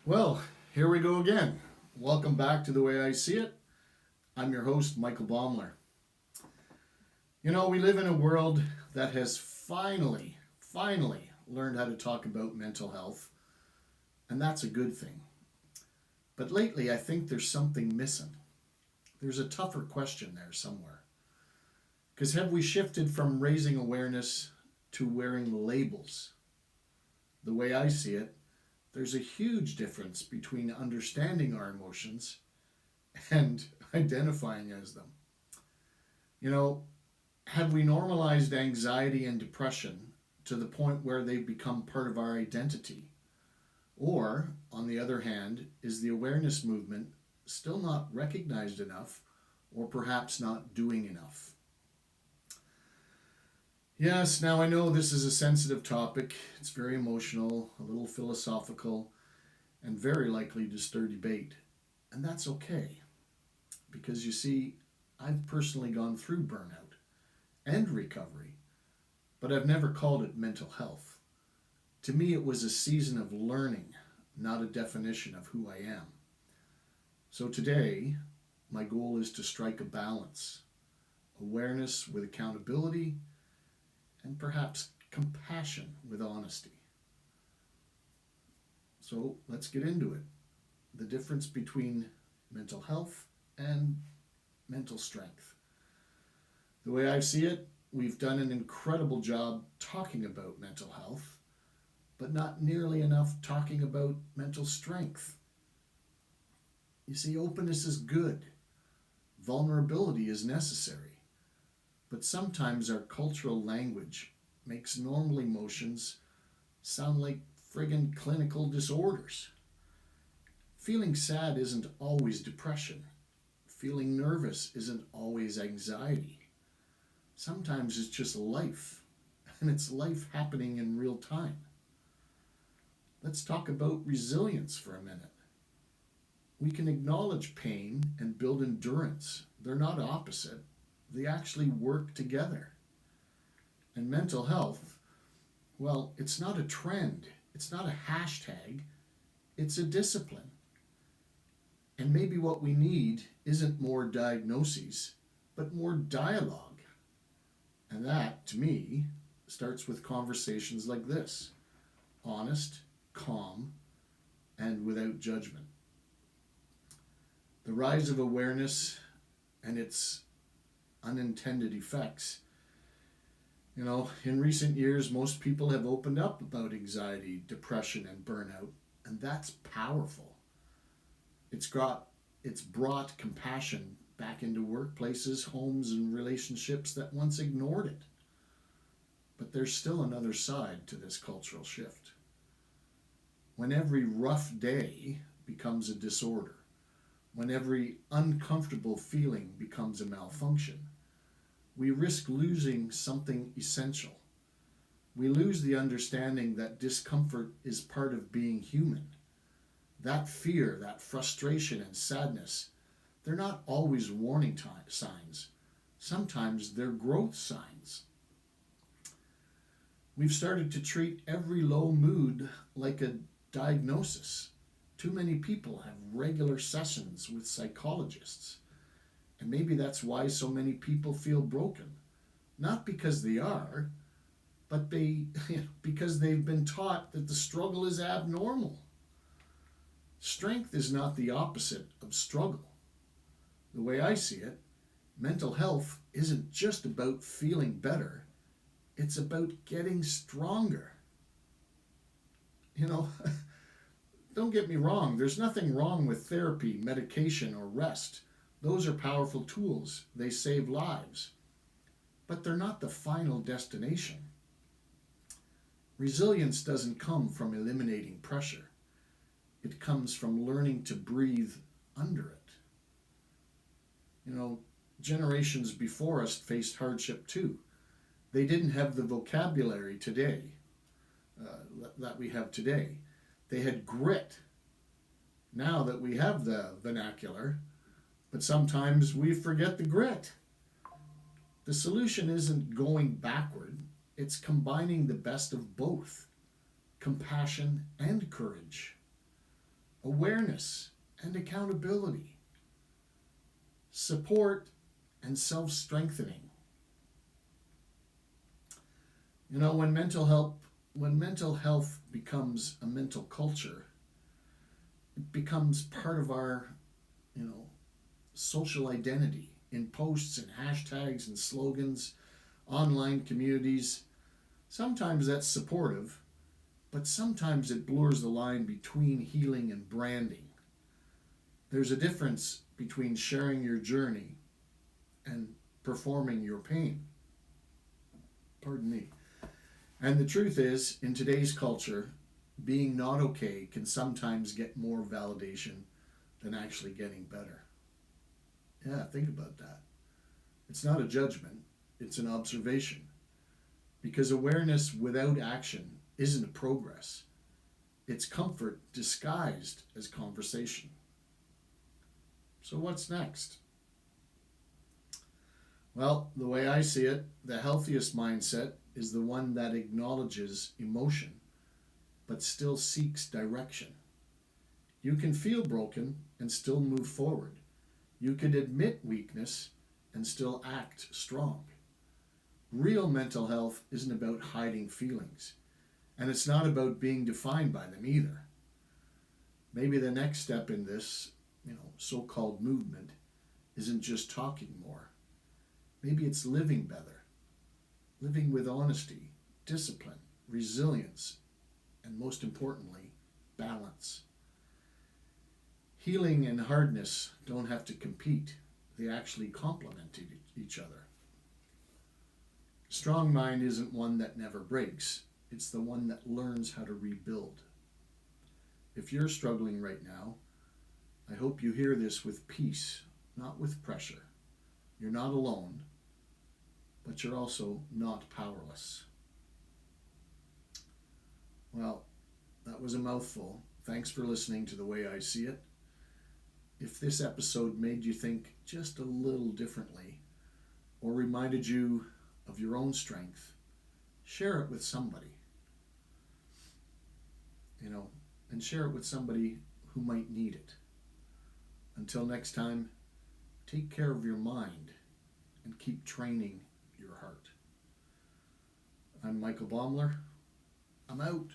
Well, here we go again. Welcome back to The Way I See It. I'm your host, Michael Baumler. We live in a world that has finally learned how to talk about mental health, and that's a good thing. But lately, I think there's something missing. There's a tougher question there somewhere. Because have we shifted from raising awareness to wearing labels? The way I see it, there's a huge difference between understanding our emotions and identifying as them. You know, have we normalized anxiety and depression to the point where they've become part of our identity? Or, on the other hand, is the awareness movement still not recognized enough or perhaps not doing enough? Yes, now I know this is a sensitive topic. It's very emotional, a little philosophical, and very likely to stir debate. And that's okay, because you see, I've personally gone through burnout and recovery, but I've never called it mental health. To me, it was a season of learning, not a definition of who I am. So today, my goal is to strike a balance, awareness with accountability, and perhaps compassion with honesty. So let's get into it. The difference between mental health and mental strength. The way I see it, we've done an incredible job talking about mental health, but not nearly enough talking about mental strength. You see, openness is good, vulnerability is necessary, but sometimes our cultural language makes normal emotions sound like friggin' clinical disorders. Feeling sad isn't always depression. Feeling nervous isn't always anxiety. Sometimes it's just life, and it's life happening in real time. Let's talk about resilience for a minute. We can acknowledge pain and build endurance. They're not opposite, they actually work together. And mental health, well, it's not a trend, it's not a hashtag, it's a discipline. And maybe what we need isn't more diagnoses, but more dialogue. And that, to me, starts with conversations like this: honest, calm, and without judgment. The rise of awareness and its unintended effects. In recent years, most people have opened up about anxiety, depression, and burnout, and that's powerful. It's got it's brought compassion back into workplaces, homes, and relationships that once ignored it. But there's still another side to this cultural shift. When every rough day becomes a disorder, when every uncomfortable feeling becomes a malfunction, we risk losing something essential. We lose the understanding that discomfort is part of being human. That fear, that frustration, and sadness, they're not always warning signs. Sometimes they're growth signs. We've started to treat every low mood like a diagnosis. Too many people have regular sessions with psychologists. And maybe that's why so many people feel broken. Not because they are, but because they've been taught that the struggle is abnormal. Strength is not the opposite of struggle. The way I see it, mental health isn't just about feeling better, it's about getting stronger. You know, don't get me wrong, there's nothing wrong with therapy, medication, or rest. Those are powerful tools, they save lives. But they're not the final destination. Resilience doesn't come from eliminating pressure, it comes from learning to breathe under it. Generations before us faced hardship too. They didn't have the vocabulary today that we have today. They had grit. Now that we have the vernacular, but sometimes we forget the grit. The solution isn't going backward, it's combining the best of both: compassion and courage. awareness and accountability, support and self-strengthening. You know, when mental health becomes a mental culture, it becomes part of our, you know, social identity in posts and hashtags and slogans, online communities. Sometimes that's supportive, but sometimes it blurs the line between healing and branding. There's a difference between sharing your journey and performing your pain. Pardon me. And the truth is, in today's culture, being not okay can sometimes get more validation than actually getting better. Yeah, think about that. It's not a judgment, it's an observation. Because awareness without action isn't a progress, it's comfort disguised as conversation. So, what's next? Well, the way I see it, the healthiest mindset is the one that acknowledges emotion but still seeks direction. You can feel broken and still move forward. You can admit weakness and still act strong. Real mental health isn't about hiding feelings, and it's not about being defined by them either. Maybe the next step in this, so-called movement isn't just talking more. Maybe it's living better, living with honesty, discipline, resilience, and most importantly, balance. Healing and hardness don't have to compete. They actually complement each other. Strong mind isn't one that never breaks. It's the one that learns how to rebuild. If you're struggling right now, I hope you hear this with peace, not with pressure. You're not alone, but you're also not powerless. Well, that was a mouthful. Thanks for listening to The Way I See It. If this episode made you think just a little differently, or reminded you of your own strength, share it with somebody. And share it with somebody who might need it. Until next time, take care of your mind and keep training your heart. I'm Michael Baumler. I'm out.